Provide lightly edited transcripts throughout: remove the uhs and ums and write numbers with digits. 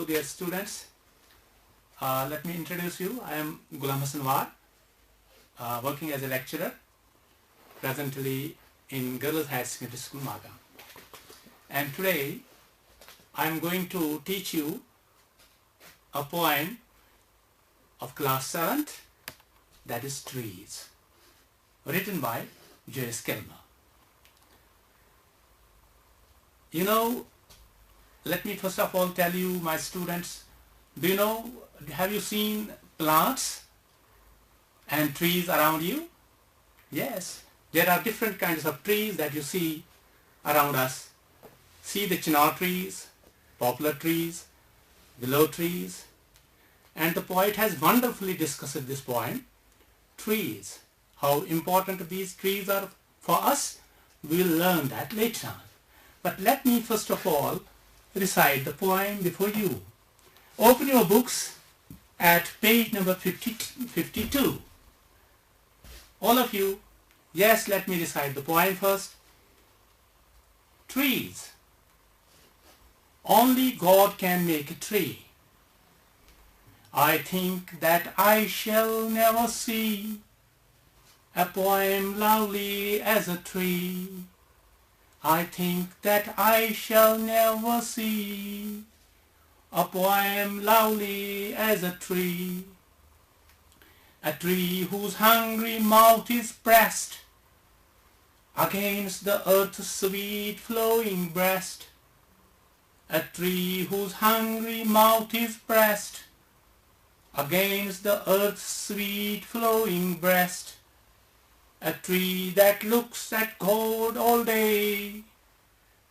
dear students. Let me introduce you. I am Gulam Hassan War, working as a lecturer presently in Girls High Secondary School, Magam. And today I am going to teach you a poem of class 7th, that is Trees, written by Joyce Kilmer. You know, let me first of all tell you, my students, have you seen plants and trees around you? Yes, there are different kinds of trees that you see around us. See the chinar trees, poplar trees, willow trees, and the poet has wonderfully discussed this poem, Trees. How important these trees are for us, we will learn that later on. But let me first of all recite the poem before you. Open your books at page number 52. All of you, yes, let me recite the poem first. Trees. Only God can make a tree. I think that I shall never see a poem lovely as a tree. I think that I shall never see a poem lovely as a tree whose hungry mouth is pressed against the earth's sweet flowing breast, a tree whose hungry mouth is pressed against the earth's sweet flowing breast, a tree that looks at God all day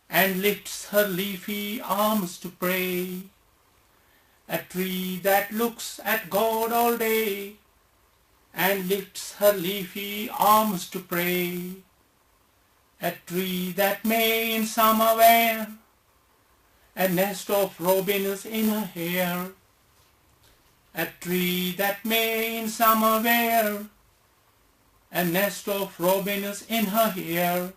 and lifts her leafy arms to pray, a tree that looks at God all day and lifts her leafy arms to pray, a tree that may in summer wear a nest of robins in her hair, a tree that may in summer wear a nest of robins in her hair,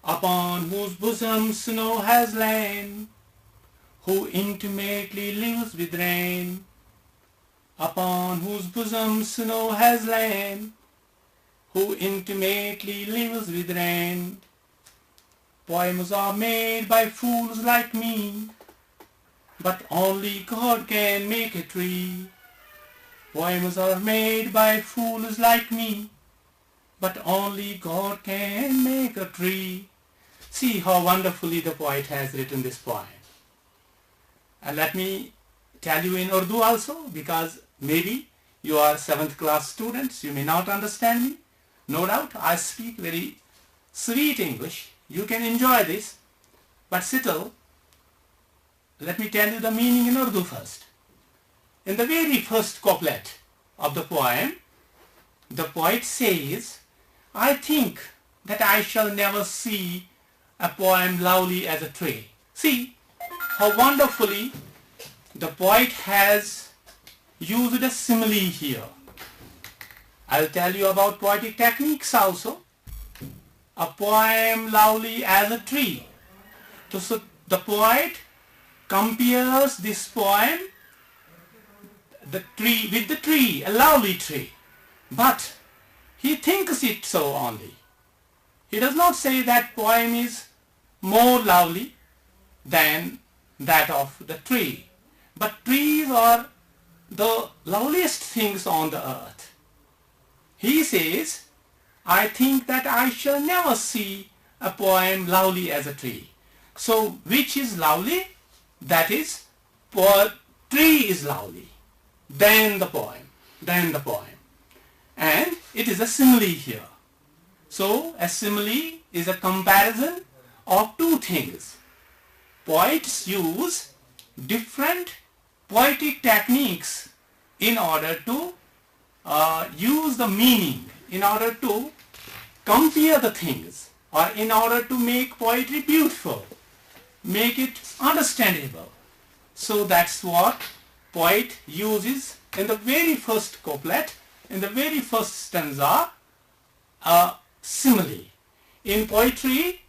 upon whose bosom snow has lain, who intimately lives with rain, upon whose bosom snow has lain, who intimately lives with rain. Poems are made by fools like me, but only God can make a tree. Poems are made by fools like me, but only God can make a tree. See how wonderfully the poet has written this poem. And let me tell you in Urdu also, because maybe you are 7th class students, you may not understand me. No doubt I speak very sweet English. You can enjoy this, but still, let me tell you the meaning in Urdu first. In the very first couplet of the poem, the poet says, I think that I shall never see a poem lovely as a tree. See how wonderfully the poet has used a simile here. I'll tell you about poetic techniques also. A poem lovely as a tree. So the poet compares this poem, the tree, with the tree, a lovely tree. But he thinks it so only. He does not say that poem is more lovely than that of the tree. But trees are the loveliest things on the earth. He says, I think that I shall never see a poem lovely as a tree. So which is lovely? That is, tree is lovely. Then the poem. And it is a simile here. So a simile is a comparison of two things. Poets use different poetic techniques in order to use the meaning, in order to compare the things, or in order to make poetry beautiful, make it understandable. So that's what poet uses in the very first couplet, in the very first stanza, a simile. In poetry,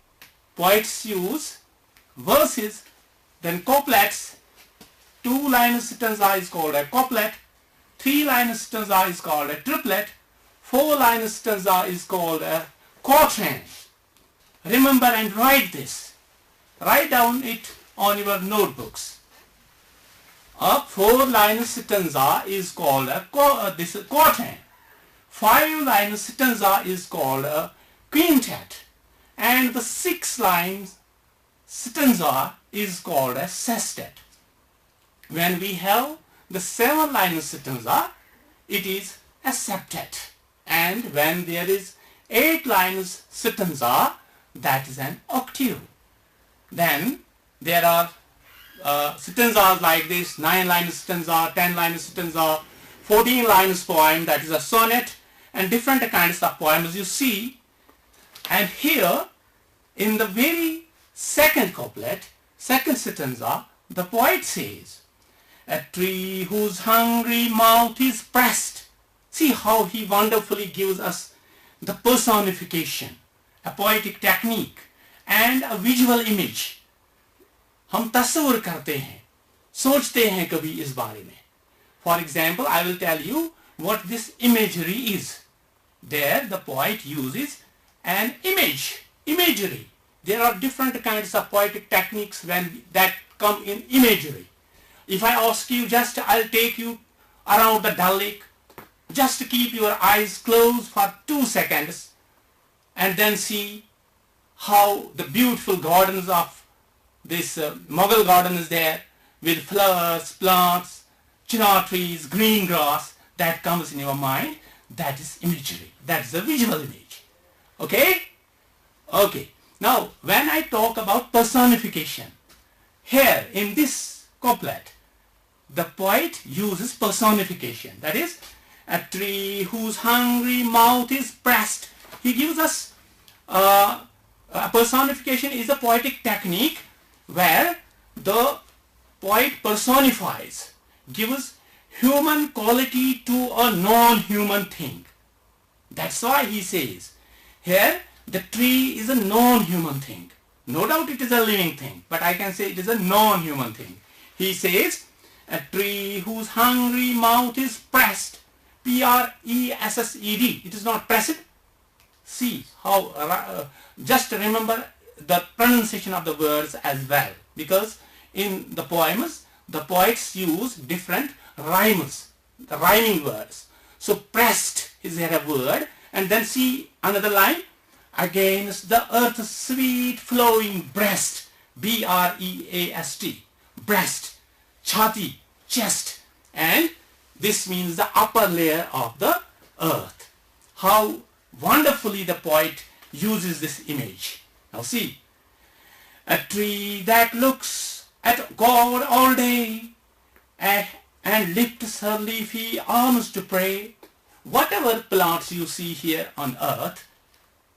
poets use verses, then couplets, 2-line stanza is called a couplet, 3-line stanza is called a triplet, 4-line stanza is called a quatrain. Remember and write this. Write down it on your notebooks. A 4-line stanza is called a quatrain. 5-line stanza is called a quintet. And the 6-line stanza is called a sestet. When we have the 7-line stanza, it is a septet. And when there is 8-line stanza, that is an octave. Then there are stanzas like this: 9-line stanza, 10-line stanza, 14 lines poem, that is a sonnet, and different kinds of poems you see. And here in the very second couplet, second stanza, the poet says, "A tree whose hungry mouth is pressed." See how he wonderfully gives us the personification, a poetic technique and a visual image. हम तस्वीर करते हैं, सोचते हैं कभी इस बारे में. For example, I will tell you what this imagery is. There the poet uses an imagery. There are different kinds of poetic techniques that come in imagery. If I ask you, just I'll take you around the Dal Lake. Just keep your eyes closed for 2 seconds and then see how the beautiful gardens of this Mughal garden is there, with flowers, plants, chinar trees, green grass. That comes in your mind. That is imagery. That is a visual image. Okay? Okay. Now, when I talk about personification, here in this couplet, the poet uses personification. That is, a tree whose hungry mouth is pressed. He gives us a personification is a poetic technique where the poet personifies, gives human quality to a non-human thing. That's why he says, here the tree is a non-human thing. No doubt it is a living thing, but I can say it is a non-human thing. He says, a tree whose hungry mouth is pressed. P-R-E-S-S-E-D. It is not pressed. See how, just remember the pronunciation of the words as well, because in the poems, the poets use different rhymes, the rhyming words. So pressed is here a word, and then see another line, against the earth's sweet flowing breast, B-R-E-A-S-T, breast, chhati, chest, and this means the upper layer of the earth. How wonderfully the poet uses this image. Now see, a tree that looks at God all day and lifts her leafy arms to pray. Whatever plants you see here on earth,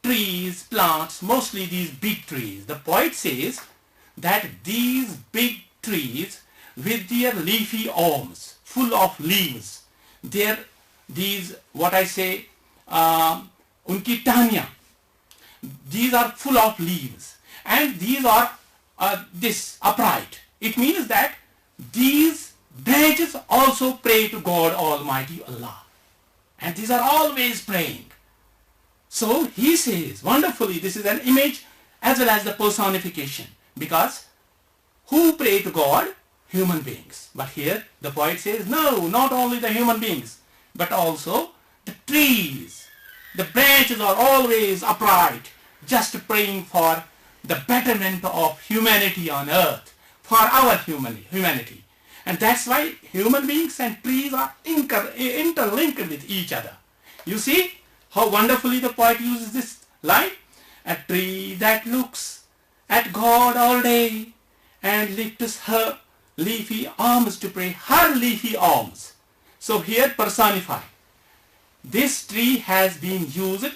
trees, plants, mostly these big trees, the poet says that these big trees with their leafy arms, full of leaves, these, what I say, unki tahniyan, these are full of leaves, and these are this upright. It means that these branches also pray to God Almighty Allah, and these are always praying. So he says wonderfully, this is an image as well as the personification, because who pray to God? Human beings. But here the poet says, no, not only the human beings, but also the trees. The branches are always upright, just praying for the betterment of humanity on earth, for our humanity. And that's why human beings and trees are interlinked with each other. You see how wonderfully the poet uses this line? A tree that looks at God all day and lifts her leafy arms to pray. Her leafy arms. So here personify. This tree has been used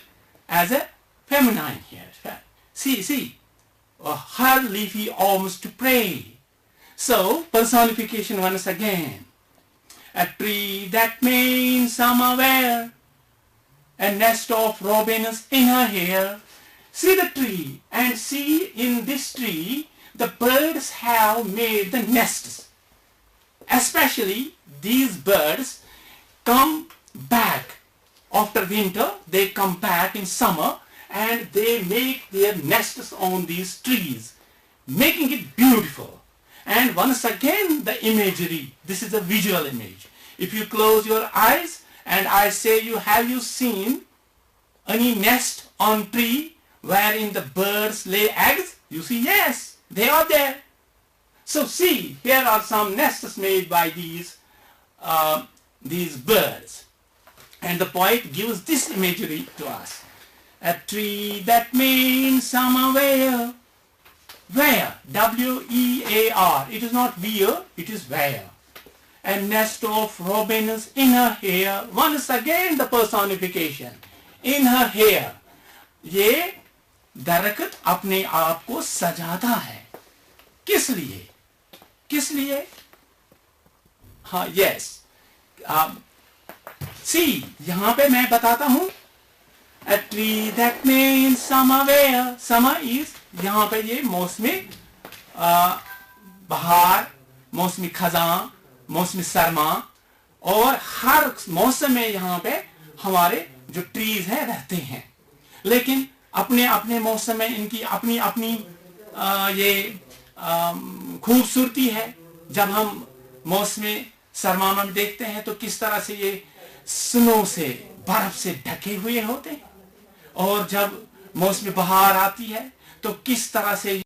as a feminine here. See, her leafy arms to pray. So personification once again. A tree that may in summer wear a nest of robins in her hair. See the tree, and see in this tree the birds have made the nests. especially these birds come back after winter, they come back in summer and they make their nests on these trees, making it beautiful. And once again the imagery, this is a visual image. If you close your eyes and I say have you seen any nest on tree wherein the birds lay eggs? You see, yes, they are there. So see, here are some nests made by these birds. And the poet gives this imagery to us. A tree that may in summer wear. Where? W-E-A-R. It is not wear, it is where. A nest of robins in her hair. Once again the personification. In her hair. ये दरख्त अपने आप को सजाता है. किस लिए? किस लिए? हाँ, yes. See, यहाँ पे मैं बताता हूँ. A tree that may in summer wear. Summer is यहाँ पे ये मौसमी बहार, मौसमी खजां, मौसमी सरमा, और हर मौसम में यहाँ पे हमारे जो ट्रीज हैं रहते हैं. लेकिन अपने अपने मौसम में इनकी अपनी अपनी ये खूबसूरती है. जब हम मौसमी सरमा में देखते हैं तो किस तरह से ये स्नो से, बर्फ से ढके हुए होते हैं, और जब मौसमी बहार आती है तो किस तरह से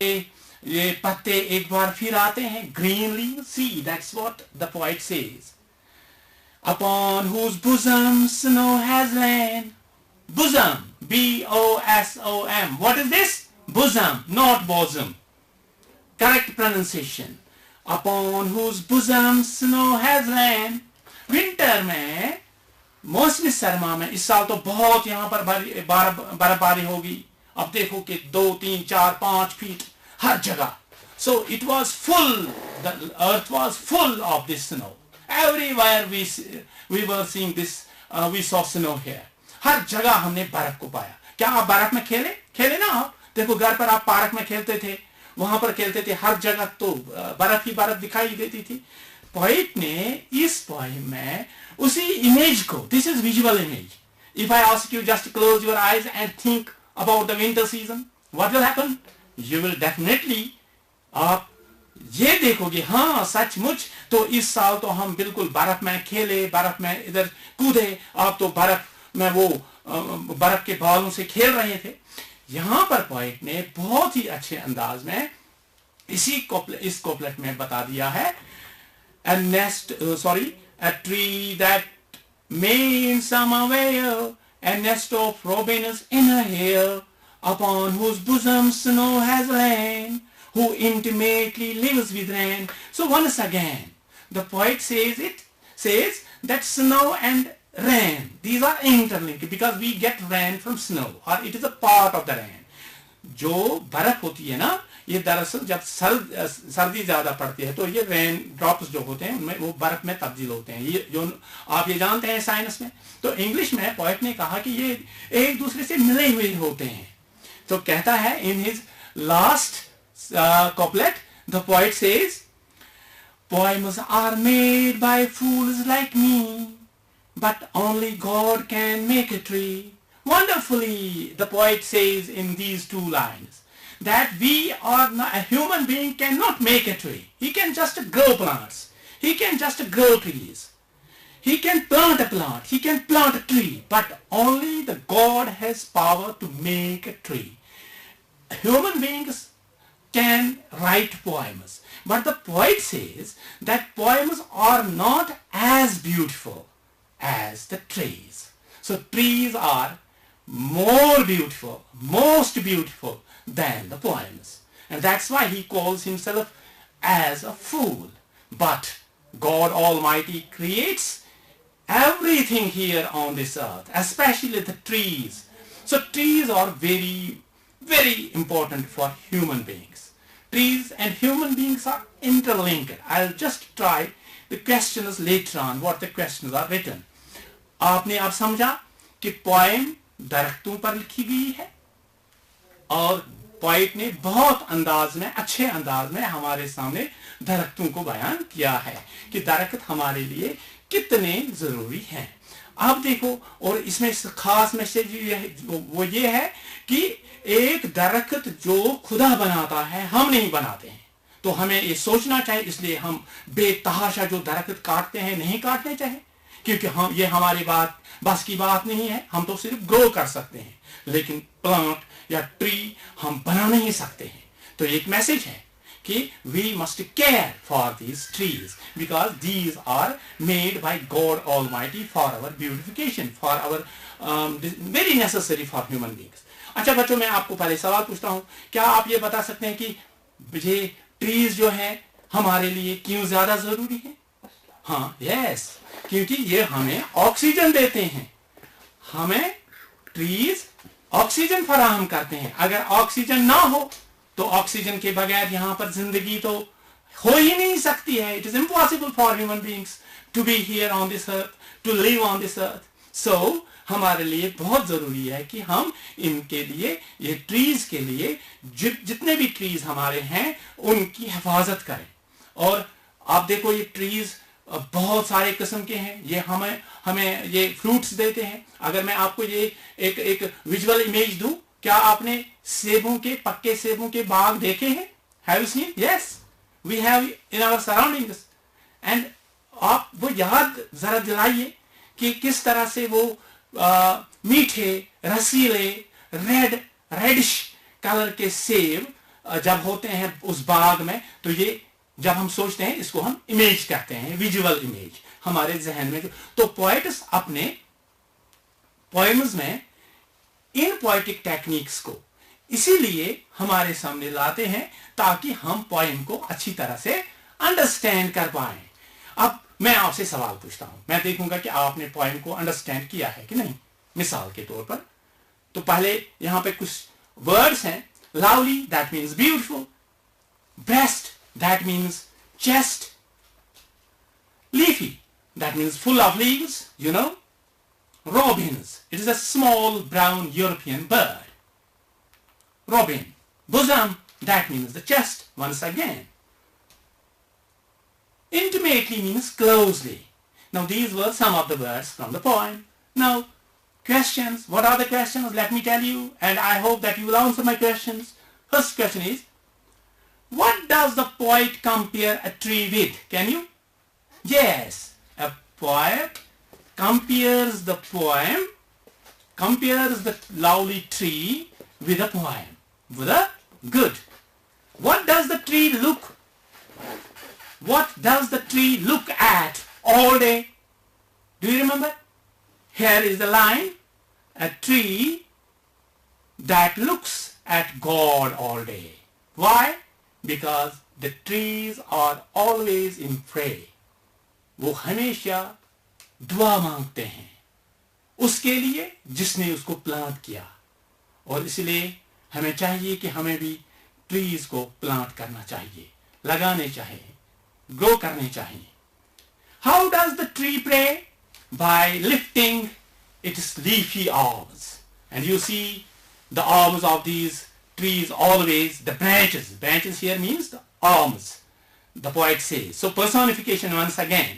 ये पत्ते एक बार फिर आते हैं, greenly. See, that's what the poet says. Upon whose bosom snow has lain. Bosom, B-O-S-O-M. What is this? Bosom, not bosom. Correct pronunciation. Upon whose bosom snow has lain. Winter में, मौसमी सरमा में, इस साल तो बहुत यहाँ पर बर्फबारी होगी. अब देखो कि 2, 3, 4, 5 फीट हर जगह. So it was full, the earth was full of this snow. Everywhere we were seeing this, we saw snow here. हर जगह हमने बर्फ को पाया. क्या आप बर्फ में खेले ना? आप देखो, घर पर आप पार्क में खेलते थे, वहां पर खेलते थे, हर जगह तो बर्फ ही बर्फ दिखाई देती थी. पोइट ने इस पोएम में उसी इमेज को, this is visual image. If I ask you just to close your eyes and think about the winter season, what will happen? You will definitely, आप ये देखोगे, हाँ सचमुच तो इस साल तो हम बिल्कुल बर्फ में खेले, बर्फ में इधर कूदे, आप तो बर्फ में वो बर्फ के बालों से खेल रहे थे. यहां पर पोएट ने बहुत ही अच्छे अंदाज में इस कोपलेट में बता दिया है. A tree that may in summer wear, a nest of robins in her hair, upon whose bosom snow has lain, who intimately lives with rain. So once again, the poet says that snow and rain, these are interlinked because we get rain from snow, or it is a part of the rain. जो बर्फ होती है ना, ये दरअसल जब सर्दी ज्यादा पड़ती है तो ये रेन ड्रॉप्स जो होते हैं उनमें वो बर्फ में तब्दील होते हैं. ये जो आप ये जानते हैं साइंस में. तो इंग्लिश में पोएट ने कहा कि ये एक दूसरे से मिले हुए होते हैं. तो कहता है in his last couplet, the poet says, poems are made by fools like me, but only God can make a tree. Wonderfully, the poet says in these 2 lines that a human being cannot make a tree. He can just grow plants. He can just grow trees. He can plant a plant. He can plant a tree. But only the God has power to make a tree. Human beings can write poems. But the poet says that poems are not as beautiful as the trees. So trees are more beautiful, most beautiful than the poems. And that's why he calls himself as a fool. But God Almighty creates everything here on this earth, especially the trees. So trees are very, very important for human beings. Trees and human beings are interlinked. I'll just try the questions later on, what the questions are written. आपने अब समझा कि poem दरख्तों पर लिखी गई है और पोइट ने बहुत अंदाज में, अच्छे अंदाज में हमारे सामने दरख्तों को बयान किया है कि दरख्त हमारे लिए कितने जरूरी हैं। आप देखो, और इसमें खास मैसेज वो ये है कि एक दरख्त जो खुदा बनाता है, हम नहीं बनाते हैं, तो हमें ये सोचना चाहिए। इसलिए हम बेतहाशा जो दरख्त काटते हैं नहीं काटने चाहिए, क्योंकि हम ये हमारी बस की बात नहीं है। हम तो सिर्फ ग्रो कर सकते हैं, लेकिन प्लांट या ट्री हम बना नहीं सकते हैं। तो एक मैसेज है कि we must care for these trees because these are made by God Almighty for our beautification, for our very necessary for human beings. अच्छा बच्चों, मैं आपको पहले सवाल पूछता हूं, क्या आप ये बता सकते हैं कि ये ट्रीज जो है हमारे लिए क्यों ज्यादा जरूरी है? हाँ, यस, क्योंकि ये हमें ऑक्सीजन देते हैं। हमें ट्रीज ऑक्सीजन फराहम करते हैं। अगर ऑक्सीजन ना हो तो ऑक्सीजन के बगैर यहां पर जिंदगी तो हो ही नहीं सकती है। It is impossible for human beings to be here on this earth, to live on this earth. So हमारे लिए बहुत जरूरी है कि हम इनके लिए, ये ट्रीज के लिए, जितने भी ट्रीज हमारे हैं उनकी हिफाजत करें। और आप देखो, ये ट्रीज बहुत सारे किस्म के हैं। ये हमें ये फ्रूट्स देते हैं। अगर मैं आपको ये एक विजुअल इमेज दूं, क्या आपने सेबों के, पक्के सेबों के बाग देखे हैं? Have you seen? Yes, we have in our surroundings. And आप वो याद जरा दिलाइए कि किस तरह से वो मीठे, रसीले, रेडिश कलर के सेब जब होते हैं उस बाग में, तो ये जब हम सोचते हैं, इसको हम इमेज कहते हैं, विजुअल इमेज हमारे जहन में। तो पोएट्स अपने पोएम्स में इन पोएटिक टेक्निक्स को इसीलिए हमारे सामने लाते हैं ताकि हम पोएम को अच्छी तरह से अंडरस्टैंड कर पाए। अब मैं आपसे सवाल पूछता हूं, मैं देखूंगा कि आपने पोएम को अंडरस्टैंड किया है कि नहीं। मिसाल के तौर पर, तो पहले यहां पे कुछ वर्ड्स हैं। Lovely, that means beautiful. Breast, that means chest. Leafy, that means full of leaves, you know. Robins, it is a small brown European bird. Robin. Bosom, that means the chest, once again. Intimately means closely. Now these were some of the words from the poem. Now questions, what are the questions? Let me tell you, and I hope that you will answer my questions. First question is, what does the poet compare a tree with? Can you? Yes, a poet compares the lovely tree with a poem, with a good. What does the tree look? What does the tree look at all day? Do you remember? Here is the line, a tree that looks at God all day. Why? Because the trees are always in prayer. वो हमेशा दुआ मांगते हैं उसके लिए जिसने उसको plant किया। और इसलिए हमें चाहिए कि हमें भी ट्रीज को प्लांट करना चाहिए, लगाने चाहिए, ग्रो करने चाहिए। How does the tree pray? By lifting its leafy arms. And you see the arms of these trees always, the branches here means the arms, the poet says. So personification once again.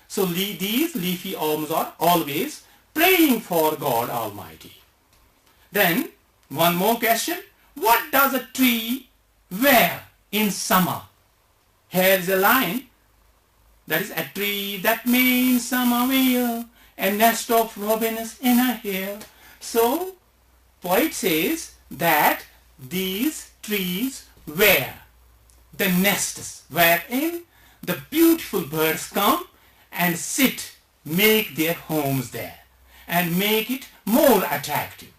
So these leafy arms are always praying for God Almighty. Then one more question, what does a tree wear in summer? Here is a line, that is a tree that may in summer wear a nest of robins in her hair. So poet says that these trees wear the nests wherein the beautiful birds come and sit, make their homes there and make it more attractive.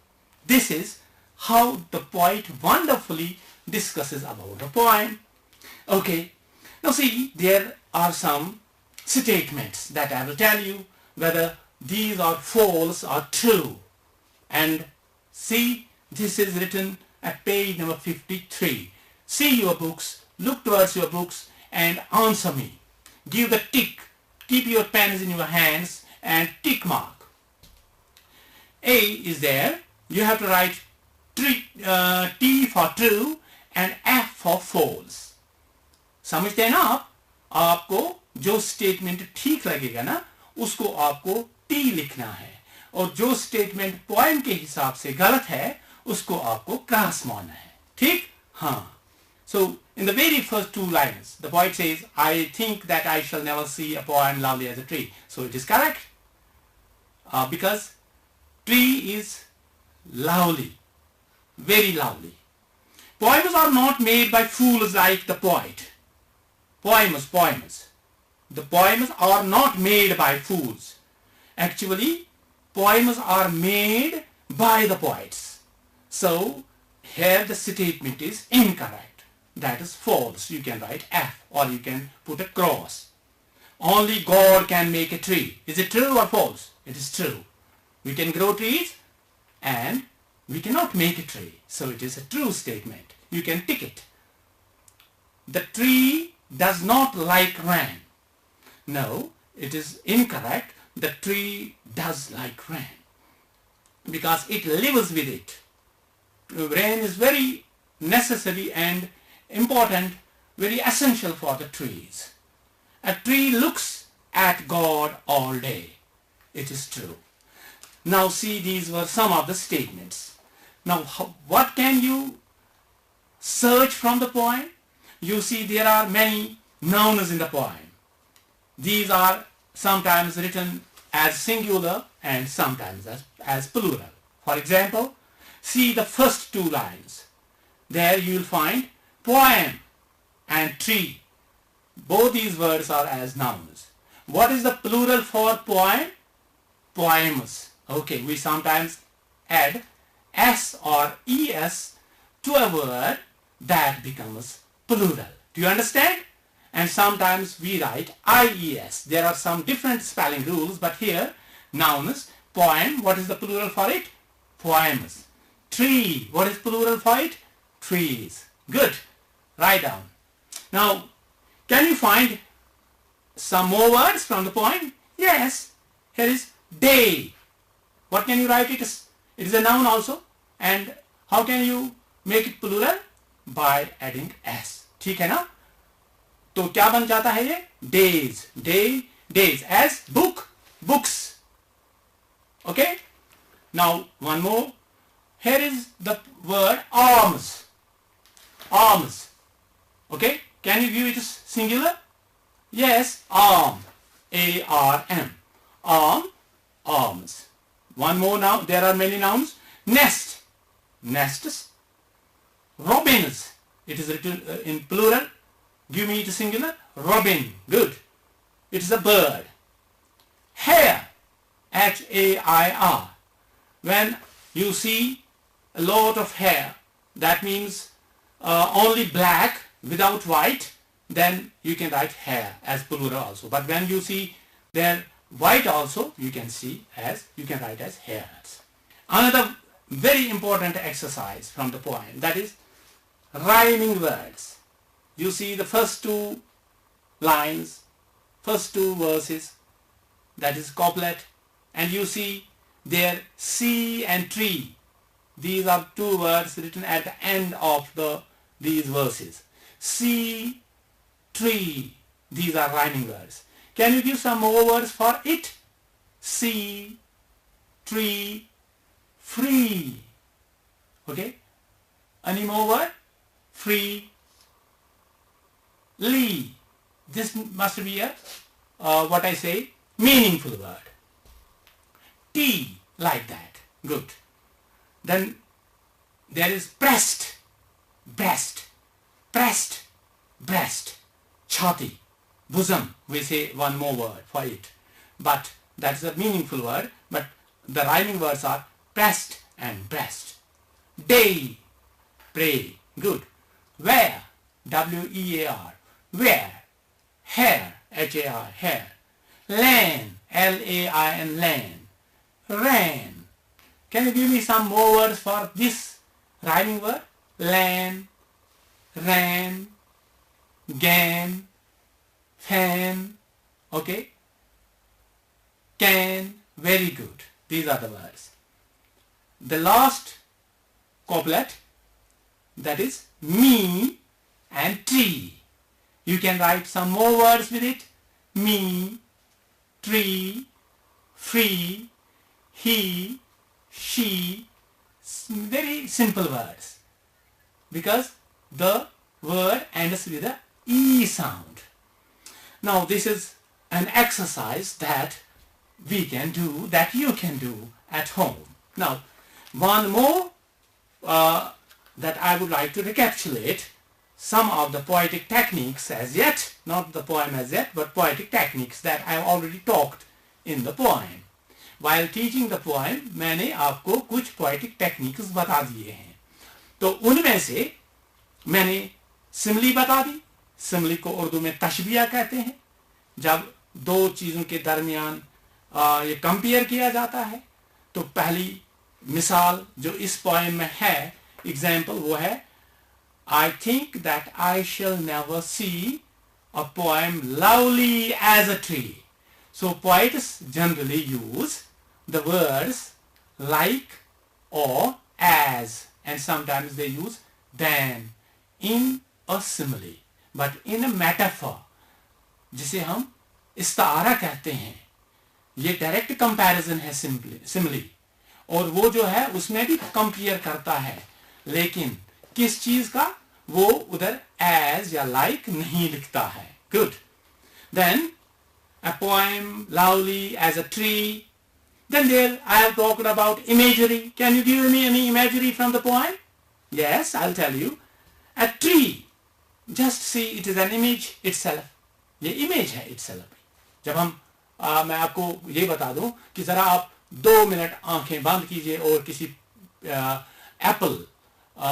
This is how the poet wonderfully discusses about the poem. Okay, now see, there are some statements that I will tell you whether these are false or true. And see, this is written at page number 53. See your books, look towards your books and answer me. Give the tick. Keep your pens in your hands and tick mark. A is there. You have to write T for true and F for false. समझते हैं ना आप? आपको जो statement ठीक लगेगा ना उसको आपको T लिखना है, और जो स्टेटमेंट पोएम के हिसाब से गलत है उसको आपको क्रॉस मारना है. ठीक? हाँ. So in the very first two lines, the poet says, I think that I shall never see a poem lovely as a tree. So it is correct, because tree is lovely, very lovely. Poems are not made by fools like the poet. Poems. The poems are not made by fools. Actually, poems are made by the poets. So here the statement is incorrect. That is false. You can write F, or you can put a cross. Only God can make a tree. Is it true or false? It is true. We can grow trees and we cannot make a tree. So it is a true statement. You can tick it. The tree does not like rain. No, it is incorrect. The tree does like rain because it lives with it. Rain is very necessary and important, very essential for the trees. A tree looks at God all day. It is true. Now see, these were some of the statements. Now what can you search from the poem? You see there are many nouns in the poem. These are sometimes written as singular and sometimes as plural. For example, see the first two lines. There you will find poem and tree. Both these words are as nouns. What is the plural for poem? Poems. Okay, we sometimes add s or es to a word that becomes plural. Do you understand? And sometimes we write ies. There are some different spelling rules, but here nouns, poem, what is the plural for it? Poems. Tree, what is plural for it? Trees. Good. Write down. Now, can you find some more words from the poem? Yes. Here is day. What can you write it as? It is a noun also. And how can you make it plural? By adding s. ठीक है ना? तो क्या बन जाता है ये? Days. Day, days. As book, books. Okay? Now, one more. Here is the word arms. Arms. Okay? Can you view it as singular? Yes, arm. A-R-M. Arm, arms. One more now. There are many nouns. Nest. Nests. Robins. It is written in plural. Give me it singular. Robin. Good. It is a bird. Hair. H-A-I-R. When you see a lot of hair, that means only black without white, then you can write hair as plural also. But when you see there white also, you can write as hairs. Another very important exercise from the poem, that is rhyming words. You see the first two lines, first two verses, that is couplet, and you see there sea and tree. These are two words written at the end of these verses. Sea, tree, these are rhyming words. Can you give some more words for it? Sea, tree, free. Okay? Any more word? Free, lee. This must be a, what I say, meaningful word. Tea, like that. Good. Then there is breast, breast, pressed, breast, chhati, bosom. We say one more word for it. But that is a meaningful word. But the rhyming words are pressed and breast. Day, pray. Good. Where, W-E-A-R. Where. Hair, H-A-R, hair. Lan, L-A-I-N, lan. Ran. Can you give me some more words for this rhyming word? Lan, ran, gan, fan. Okay? Can. Very good. These are the words. The last couplet, that is me and tree. You can write some more words with it. Me, tree, free, he, she. Very simple words, because the word ends with a E sound. Now this is an exercise that we can do, that you can do at home. Now one more that I would like to recapitulate some of the poetic techniques as yet, not the poem as yet, but poetic techniques that I have already talked in the poem. While teaching the poem, मैंने आपको कुछ poetic techniques बता दिए हैं. तो उनमें से मैंने सिमली बता दी. सिमली को उर्दू में तशबिया कहते हैं. जब दो चीज़ों के दरमियान ये कंपेयर किया जाता है, तो पहली मिसाल जो इस पोएम में है, एग्जाम्पल, वो है I think that I shall never see a poem lovely as a tree. So poets generally use the words like or as, and sometimes they use than in a simile. But in a metaphor, जिसे हम इस्तारा कहते हैं, ये direct comparison है simile, और वो जो है उसमें भी कंपेयर करता है, लेकिन किस चीज का, वो उधर as या like नहीं लिखता है. Good. Then a poem lovely as a tree. Then there I have talked about imagery. Can you give me any imagery from the poem? Yes, I'll tell you. A tree, just see, it is an image itself. ये image है itself. जब हम मैं आपको ये बता दूं कि जरा आप 2 मिनट आंखें बंद कीजिए और किसी एप्पल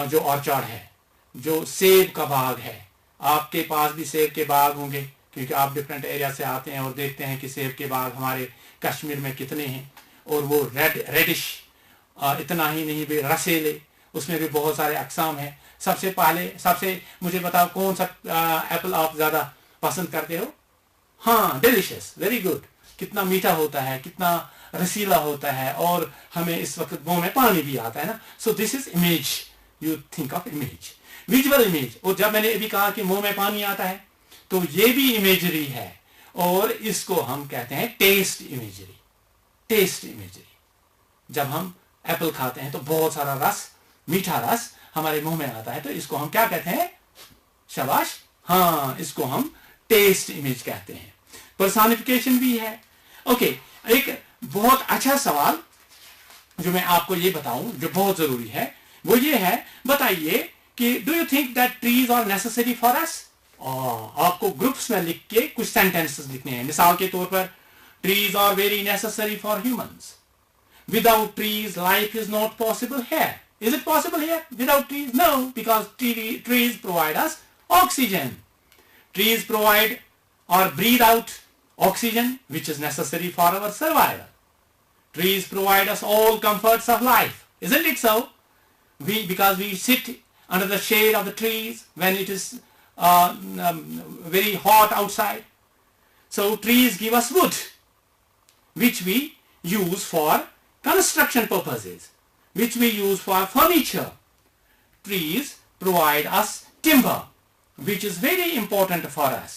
जो ऑर्चर्ड है, जो सेब का बाग है, आपके पास भी सेब के बाग होंगे क्योंकि आप डिफरेंट एरिया से आते हैं और देखते हैं कि सेब के बाग हमारे कश्मीर में कितने हैं, और वो रेडिश, इतना ही नहीं भी रसेले, उसमें भी बहुत सारे अक़साम हैं. सबसे मुझे बताओ कौन सा एप्पल आप ज़्यादा पसंद करते हो? हाँ, डिलिशियस, वेरी गुड. कितना मीठा होता है, कितना रसीला होता है, और हमें इस वक्त मुंह में पानी भी आता है ना. So this is image. You think of image, visual image. और जब मैंने अभी कहा कि मुंह में पानी आता है, तो ये भी इमेजरी है, और इसको हम कहते हैं टेस्ट इमेजरी. Test imagery. जब हम एप्पल खाते हैं तो बहुत सारा रस, मीठा रस हमारे मुंह में आता है, तो इसको हम क्या कहते हैं? शाबाश, हाँ, इसको हम टेस्ट इमेज कहते हैं. पर्सोनिफिकेशन भी है. ओके, एक बहुत अच्छा सवाल जो मैं आपको ये बताऊं, जो बहुत जरूरी है, वो ये है, बताइए कि do you think that trees are necessary for us? आपको ग्रुप्स में लिख के कुछ सेंटेंसेस लिखने हैं. मिसाल के तौर पर, trees are very necessary for humans. Without trees life is not possible here. Is it possible here without trees? No, because trees provide us oxygen. Trees provide or breathe out oxygen, which is necessary for our survival. Trees provide us all comforts of life. Isn't it so? Because we sit under the shade of the trees when it is very hot outside. So trees give us wood, which we use for construction purposes, which we use for furniture. Trees provide us timber, which is very important for us.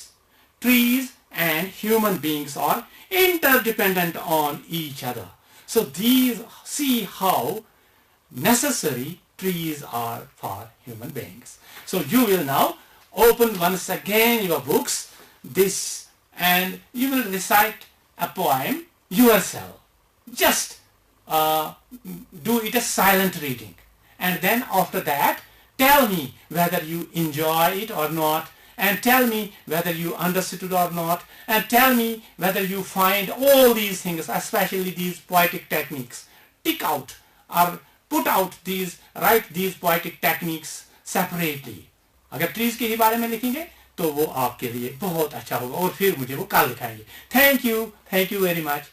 Trees and human beings are interdependent on each other. So these, see how necessary trees are for human beings. So you will now open once again your books, this, and you will recite a poem yourself. Just do it as silent reading, and then after that tell me whether you enjoy it or not, and tell me whether you understood it or not, and tell me whether you find all these things, especially these poetic techniques, tick out or put out these, write these poetic techniques separately. अगर trees के ही बारे में लिखेंगे तो वो आपके लिए बहुत अच्छा होगा, और फिर मुझे वो कल दिखाएंगे. Thank you very much.